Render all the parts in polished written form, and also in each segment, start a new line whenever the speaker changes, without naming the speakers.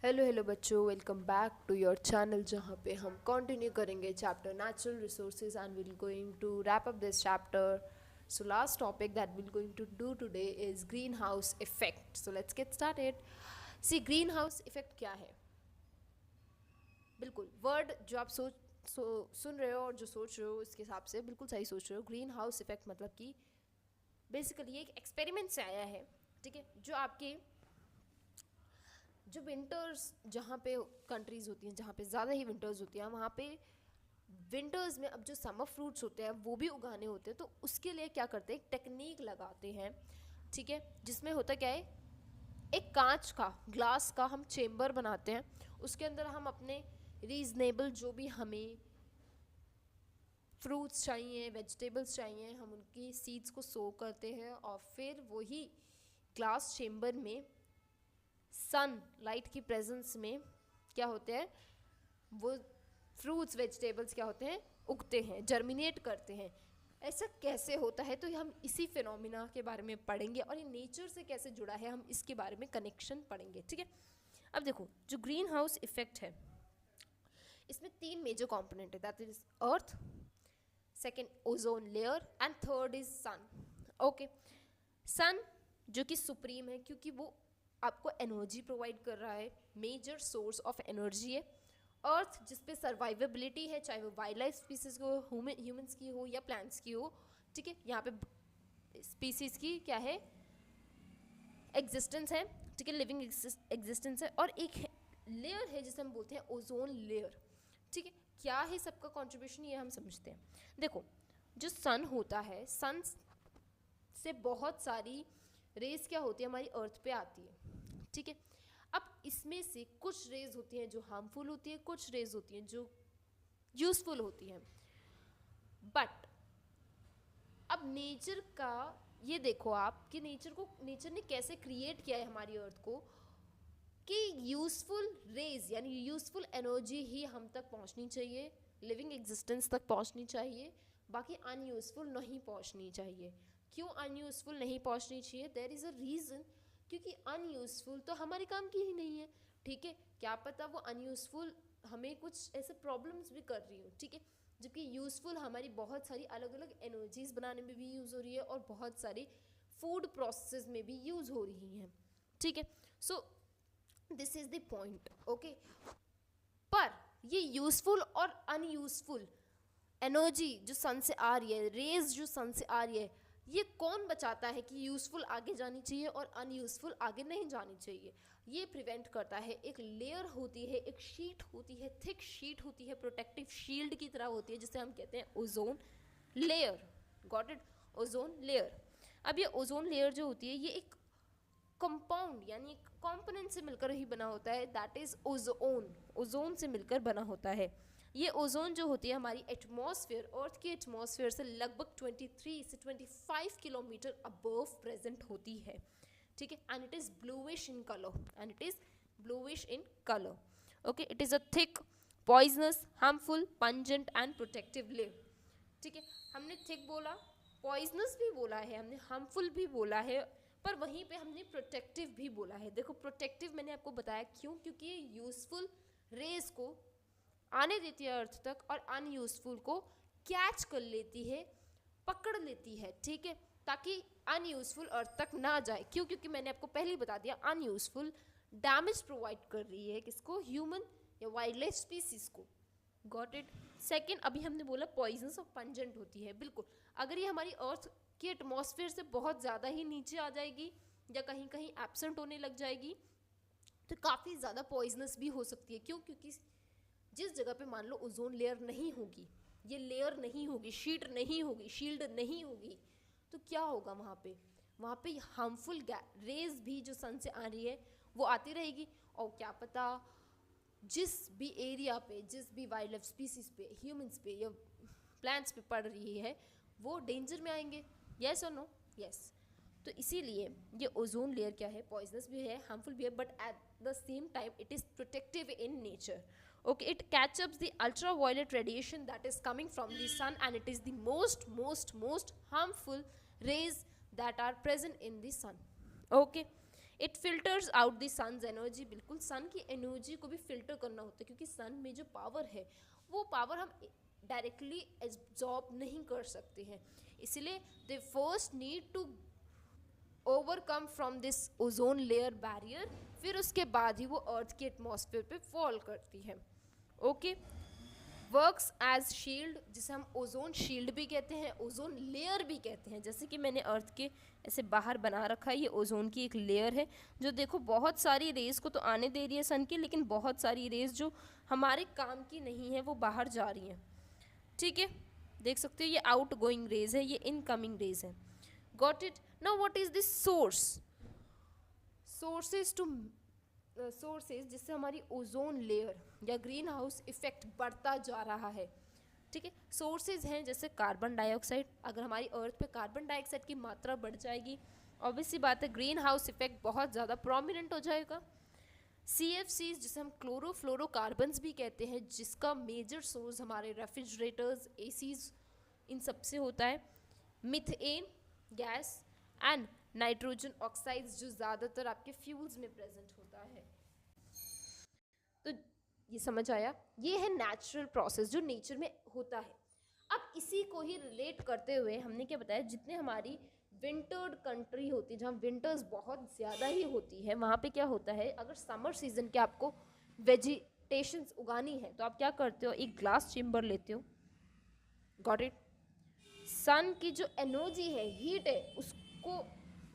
Hello hello बच्चों, welcome back to your channel जहाँ पे हम कंटिन्यू करेंगे chapter natural resources and will going to wrap up this chapter. So last topic that will going to do today is greenhouse effect. So let's get started. See, greenhouse effect क्या है? बिल्कुल word जो आप सुन रहे हो और जो सोच रहे हो इसके हिसाब से बिल्कुल सही सोच रहे हो. ग्रीन हाउस इफेक्ट मतलब कि बेसिकली एक एक्सपेरिमेंट से आया है, ठीक है, जो आपके जो विंटर्स जहाँ पे कंट्रीज़ होती हैं जहाँ पे ज़्यादा ही विंटर्स होती हैं वहाँ पे विंटर्स में अब जो समर फ्रूट्स होते हैं वो भी उगाने होते हैं. तो उसके लिए क्या करते हैं, एक टेक्निक लगाते हैं, ठीक है, जिसमें होता क्या है, एक कांच का ग्लास का हम चेम्बर बनाते हैं. उसके अंदर हम अपने रीजनेबल जो भी हमें फ्रूट्स चाहिए, वेजिटेबल्स चाहिए, हम उनकी सीड्स को सो करते हैं और फिर वही ग्लास चेम्बर में सन लाइट की प्रेजेंस में क्या होते हैं, वो फ्रूट्स वेजिटेबल्स क्या होते हैं, उगते हैं, जर्मिनेट करते हैं. ऐसा कैसे होता है, तो हम इसी फिनोमिना के बारे में पढ़ेंगे और ये नेचर से कैसे जुड़ा है हम इसके बारे में कनेक्शन पढ़ेंगे, ठीक है. अब देखो, जो ग्रीन हाउस इफेक्ट है इसमें तीन मेजर कंपोनेंट है, that is earth, second ozone layer and third is sun. Okay, sun जो कि सुप्रीम है क्योंकि वो आपको एनर्जी प्रोवाइड कर रहा है, मेजर सोर्स ऑफ एनर्जी है. अर्थ जिस पे सर्वाइवेबिलिटी है, चाहे वो वाइल्ड लाइफ स्पीसीज की हो, ह्यूमंस की हो या प्लांट्स की हो, ठीक है, यहाँ पे स्पीसीज की क्या है, एग्जिस्टेंस है, ठीक है, लिविंग एग्जिस्टेंस है. और एक लेयर है जिसे हम बोलते हैं ओजोन लेयर, ठीक है. क्या है सबका कॉन्ट्रीब्यूशन, ये हम समझते हैं. देखो, जो सन होता है, सन से बहुत सारी रेज क्या होती है हमारी अर्थ पे आती है, ठीक है. अब इसमें से कुछ रेज होती हैं जो हार्मफुल होती है, कुछ रेज होती हैं जो यूजफुल होती हैं. बट अब नेचर का ये देखो आप कि नेचर ने कैसे क्रिएट किया है हमारी अर्थ को कि यूजफुल रेज यानी यूजफुल एनर्जी ही हम तक पहुंचनी चाहिए, लिविंग एग्जिस्टेंस तक पहुंचनी चाहिए, बाकी अनयूजफुल नहीं पहुंचनी चाहिए. क्यों अनयूजफुल नहीं पहुंचनी चाहिए? देयर इज़ अ रीज़न, क्योंकि अनयूजफुल तो हमारे काम की ही नहीं है, ठीक है. क्या पता वो अनयूजफुल हमें कुछ ऐसे प्रॉब्लम्स भी कर रही हो, ठीक है, जबकि यूजफुल हमारी बहुत सारी अलग अलग एनर्जीज बनाने में भी यूज़ हो रही है और बहुत सारी फूड प्रोसेस में भी यूज़ हो रही हैं, ठीक है. So this is the point, okay. पर ये यूजफुल और अनयूजफुल एनर्जी जो सन से आ रही है, रेज जो सन से आ रही है, ये कौन बचाता है कि यूजफुल आगे जानी चाहिए और अनयूजफुल आगे नहीं जानी चाहिए? ये प्रिवेंट करता है. एक लेयर होती है, एक शीट होती है, थिक शीट होती है, प्रोटेक्टिव शील्ड की तरह होती है, जिसे हम कहते हैं ozone layer. Got it? Ozone layer. अब ये ओजोन लेयर जो होती है ये एक कंपाउंड यानी एक कंपोनेंट से मिलकर ही बना होता है, दैट इज ओजोन. ओजोन से मिलकर बना होता है. ये ओजोन जो होती है हमारी एटमॉस्फेयर, अर्थ के एटमॉस्फेयर से लगभग 23 से 25 किलोमीटर अबव प्रेजेंट होती है, ठीक है. And it is bluish in colour, okay. It is a thick, poisonous, harmful, pungent and protective layer, ठीक है. हमने थिक बोला, पॉइजनस भी बोला है, हमने हार्मफुल भी बोला है, पर वहीं पे हमने प्रोटेक्टिव भी बोला है. देखो, प्रोटेक्टिव मैंने आपको बताया क्यों, क्योंकि ये यूजफुल रेज को आने देती है अर्थ तक और अनयूजफुल को कैच कर लेती है, पकड़ लेती है, ठीक है, ताकि अनयूजफुल अर्थ तक ना जाए. क्यों? क्योंकि मैंने आपको पहले ही बता दिया, अनयूजफुल डैमेज प्रोवाइड कर रही है किसको, ह्यूमन या वाइल्ड लाइफ स्पीसीज को. Got it? सेकेंड, अभी हमने बोला पॉइजनस और पंजेंट होती है. बिल्कुल, अगर ये हमारी अर्थ के एटमॉस्फेयर से बहुत ज़्यादा ही नीचे आ जाएगी या कहीं कहीं एब्सेंट होने लग जाएगी तो काफ़ी ज़्यादा पॉइजनस भी हो सकती है. क्यों? क्योंकि जिस जगह पे मान लो ओजोन लेयर नहीं होगी, ये लेयर नहीं होगी, शीट नहीं होगी, शील्ड नहीं होगी, तो क्या होगा वहाँ पे हार्मफुल रेज भी जो सन से आ रही है वो आती रहेगी. और क्या पता जिस भी एरिया पे, जिस भी वाइल्ड लाइफ स्पीसीज पे, ह्यूमंस पे या प्लांट्स पे पड़ रही है वो डेंजर में आएंगे. यस और नो? यस. तो इसीलिए ये ओजोन लेयर क्या है, पॉइजनस भी है, हार्मफुल भी है, but at the same time it is protective in nature. Okay, it catches the ultraviolet radiation that is coming from the sun, and it is the most harmful rays that are present in the sun. Okay, it filters out the sun's energy, बिल्कुल sun की energy को भी filter करना होता है, क्योंकि सन में जो पावर है वो पावर हम डायरेक्टली एब्जॉर्ब नहीं कर सकते हैं, इसलिए they first need to overcome from this ozone layer barrier, फिर उसके बाद ही वो अर्थ के एटमॉस्फेयर पे फॉल करती है। ओके, वर्क्स एज शील्ड, जिसे हम ओजोन शील्ड भी कहते हैं, ओजोन लेयर भी कहते हैं। जैसे कि मैंने अर्थ के ऐसे बाहर बना रखा है, ये ओजोन की एक लेयर है जो देखो बहुत सारी रेज को तो आने दे रही है सन की, लेकिन बहुत सारी रेज जो हमारे काम की नहीं है वो बाहर जा रही हैं। ठीक है, देख सकते हो ये आउट गोइंग रेज है, ये इनकमिंग रेज है। Got it? Now what is this source? Sources जिससे हमारी ओजोन लेयर या ग्रीन हाउस इफेक्ट बढ़ता जा रहा है। ठीक है, सोर्सेज हैं जैसे कार्बन डाइऑक्साइड, अगर हमारी अर्थ पे कार्बन डाइऑक्साइड की मात्रा बढ़ जाएगी, ऑब्वियसली बात है ग्रीन हाउस इफेक्ट बहुत ज़्यादा प्रोमिनेंट हो जाएगा। CFCs जिसे हम क्लोरोफ्लोरोकार्बन्स भी कहते हैं, जिसका मेजर सोर्स हमारे रेफ्रिजरेटर्स, ACs इन सब से होता है। Methane gas and nitrogen oxides जो ज़्यादातर आपके फ्यूल्स में प्रेजेंट होता है। तो ये समझ आया, ये है नेचुरल प्रोसेस जो नेचर में होता है। अब इसी को ही रिलेट करते हुए हमने क्या बताया, जितने हमारी विंटर्ड कंट्री होती है जहाँ विंटर्स बहुत ज़्यादा ही होती है, वहाँ पे क्या होता है, अगर समर सीजन के आपको वेजिटेशंस उगानी है तो आप क्या करते हो, एक ग्लास चेम्बर लेते हो। Got it? सन की जो एनर्जी है, हीट है, उसको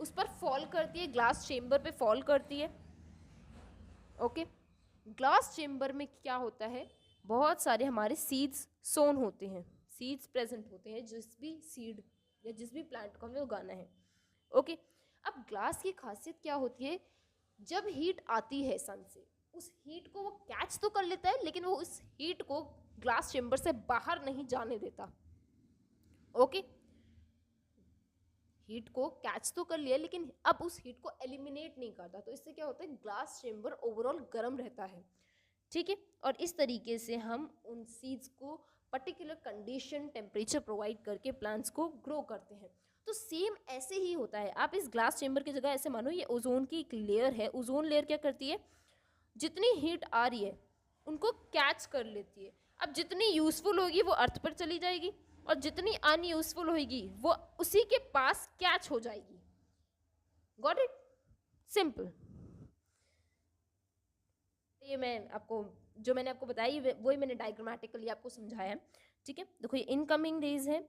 उस पर फॉल करती है, ग्लास चेम्बर पे फॉल करती है। ओके, ग्लास चेम्बर में क्या होता है, बहुत सारे हमारे सीड्स सोन होते हैं, सीड्स प्रेजेंट होते हैं, जिस भी सीड या जिस भी प्लांट को हमें उगाना है। ओके, अब ग्लास की खासियत क्या होती है, जब हीट आती है सन से, उस हीट को वो कैच तो कर लेता है, लेकिन वो उस हीट को ग्लास चेम्बर से बाहर नहीं जाने देता। ओके, हीट को कैच तो कर लिया, लेकिन अब उस हीट को एलिमिनेट नहीं करता, तो इससे क्या होता है, ग्लास चेम्बर ओवरऑल गर्म रहता है। ठीक है, और इस तरीके से हम उन सीड्स को पर्टिकुलर कंडीशन, टेम्परेचर प्रोवाइड करके प्लांट्स को ग्रो करते हैं। तो सेम ऐसे ही होता है, आप इस ग्लास चेम्बर की जगह ऐसे मानो ये ओजोन की एक लेयर है। ओजोन लेयर क्या करती है, जितनी हीट आ रही है उनको कैच कर लेती है। अब जितनी यूजफुल होगी वो अर्थ पर चली जाएगी, और जितनी अनयूजफुल होगी वो उसी के पास कैच हो जाएगी। Got it? सिंपल। ये मैं आपको जो मैंने आपको बताई वही मैंने डायग्रामेटिकली आपको समझाया है। ठीक है, देखो ये इनकमिंग रेज है।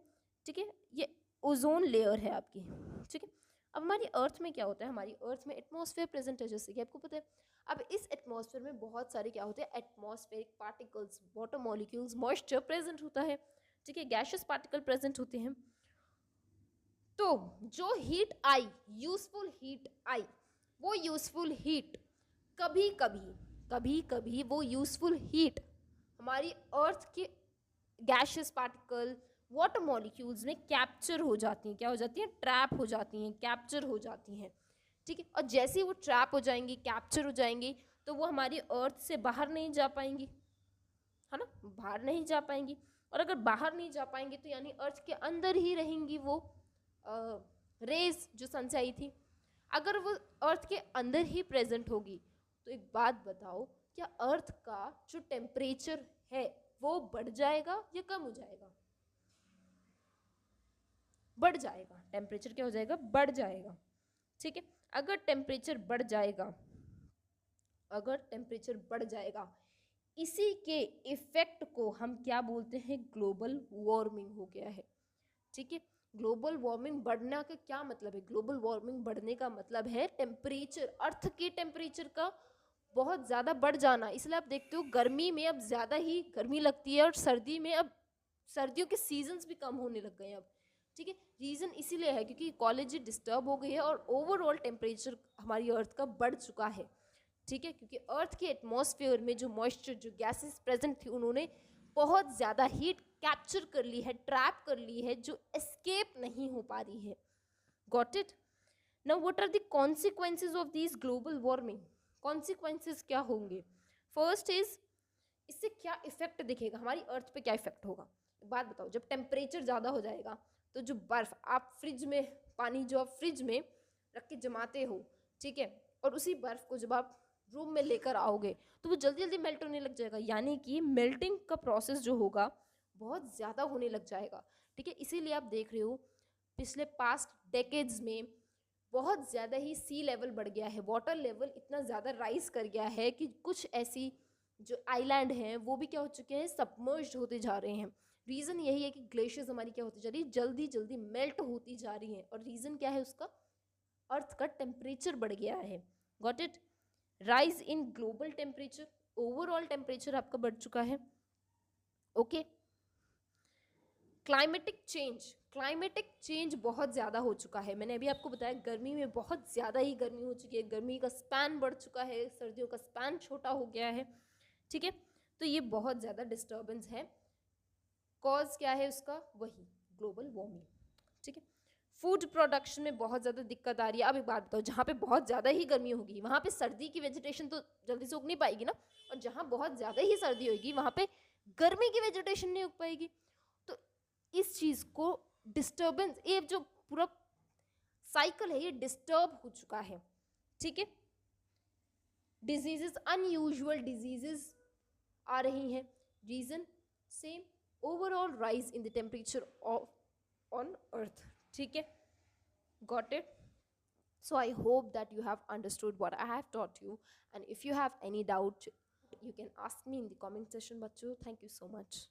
ठीक है, ये ओजोन लेयर है आपकी। ठीक है, अब हमारी अर्थ में क्या होता है, हमारी अर्थ में एटमॉस्फेयर प्रेजेंट है, जैसे कि आपको पता है। अब इस एटमॉस्फेयर में बहुत सारे क्या होते हैं, atmospheric particles, water molecules, moisture present होता है। ठीक है, गैशियस पार्टिकल प्रेजेंट होते हैं। तो जो हीट आई, यूजफुल हीट आई, वो यूजफुल हीट कभी कभी वो यूजफुल हीट हमारी अर्थ के गैशियस पार्टिकल, वाटर मॉलिक्यूल्स में कैप्चर हो जाती हैं। क्या हो जाती हैं, ट्रैप हो जाती हैं, कैप्चर हो जाती हैं। ठीक है, और जैसे ही वो ट्रैप हो जाएंगी, कैप्चर हो जाएंगी, तो वो हमारी अर्थ से बाहर नहीं जा पाएंगी, है ना, बाहर नहीं जा पाएंगी। और अगर बाहर नहीं जा पाएंगी तो यानी अर्थ के अंदर ही रहेंगी वो रेज जो सन से आई थी। अगर वो अर्थ के अंदर ही प्रेजेंट होगी तो एक बात बताओ, क्या अर्थ का जो टेम्परेचर है वो बढ़ जाएगा या कम हो जाएगा? बढ़ जाएगा। टेम्परेचर क्या हो जाएगा, बढ़ जाएगा। ठीक है, अगर टेम्परेचर बढ़ जाएगा, अगर टेम्परेचर बढ़ जाएगा, इसी के इफेक्ट को हम क्या बोलते हैं, ग्लोबल वार्मिंग हो गया है। ठीक है, ग्लोबल वार्मिंग बढ़ने का क्या मतलब है, ग्लोबल वार्मिंग बढ़ने का मतलब है टेम्परेचर, अर्थ के टेम्परेचर का बहुत ज़्यादा बढ़ जाना। इसलिए आप देखते हो गर्मी में अब ज़्यादा ही गर्मी लगती है, और सर्दी में अब सर्दियों के सीजन्स भी कम होने लग गए हैं अब। ठीक है, रीज़न इसीलिए है क्योंकि इकोलॉजी डिस्टर्ब हो गई है और ओवरऑल टेम्परेचर हमारी अर्थ का बढ़ चुका है। ठीक है, क्योंकि अर्थ के एटमॉस्फेयर में जो मॉइस्चर, जो गैसेस प्रेजेंट थी, उन्होंने बहुत ज़्यादा हीट कैप्चर कर ली है, ट्रैप कर ली है, जो एस्केप नहीं हो पा रही है। Got it? Now what are the consequences of this global warming? Consequences क्या होंगे? फर्स्ट इज, इससे क्या इफेक्ट दिखेगा, हमारी अर्थ पे क्या इफेक्ट होगा? एक बात बताओ, जब टेम्परेचर ज़्यादा हो जाएगा तो जो बर्फ़ आप फ्रिज में, पानी जो आप फ्रिज में रख के जमाते हो, ठीक है, और उसी बर्फ़ को जब आप रूम में लेकर आओगे तो वो जल्दी जल्दी मेल्ट होने लग जाएगा, यानी कि मेल्टिंग का प्रोसेस जो होगा बहुत ज़्यादा होने लग जाएगा। ठीक है, इसीलिए आप देख रहे हो पिछले पास्ट डेकेड्स में बहुत ज़्यादा ही सी लेवल बढ़ गया है, वाटर लेवल इतना ज़्यादा राइज कर गया है कि कुछ ऐसी जो आइलैंड हैं वो भी क्या हो चुके हैं, सबमर्ज्ड होते जा रहे हैं। रीज़न यही है कि ग्लेशियर्स हमारी क्या होती जा रही है, जल्दी जल्दी मेल्ट होती जा रही हैं। और रीज़न क्या है उसका, अर्थ का टेम्परेचर बढ़ गया है। Got it, rise in global temperature, overall temperature आपका बढ़ चुका है। ओके, क्लाइमेटिक चेंज बहुत ज़्यादा हो चुका है। मैंने अभी आपको बताया गर्मी में बहुत ज़्यादा ही गर्मी हो चुकी है, गर्मी का स्पैन बढ़ चुका है, सर्दियों का स्पैन छोटा हो गया है। ठीक है, तो ये बहुत ज़्यादा डिस्टर्बेंस है। कॉज क्या है उसका, वही ग्लोबल वार्मिंग। ठीक है, फूड प्रोडक्शन में बहुत ज़्यादा दिक्कत आ रही है। अब एक बात बताओ, जहाँ पे बहुत ज़्यादा ही गर्मी होगी वहाँ पे सर्दी की वेजिटेशन तो जल्दी से उग नहीं पाएगी ना, और जहाँ बहुत ज़्यादा ही सर्दी होगी वहाँ पे गर्मी की वेजिटेशन नहीं उग पाएगी। तो इस चीज़ को डिस्टर्बेंस, ये जो पूरा साइकिल है ये डिस्टर्ब हो चुका है। ठीक है, डिजीजेस, अनयूजुअल डिजीजेस आ रही हैं। Reason same, overall rise in the temperature of on earth. ठीक है, got it? So I hope that you have understood what I have taught you, and if you have any doubt you can ask me in the comment section. Bachcho, thank you so much.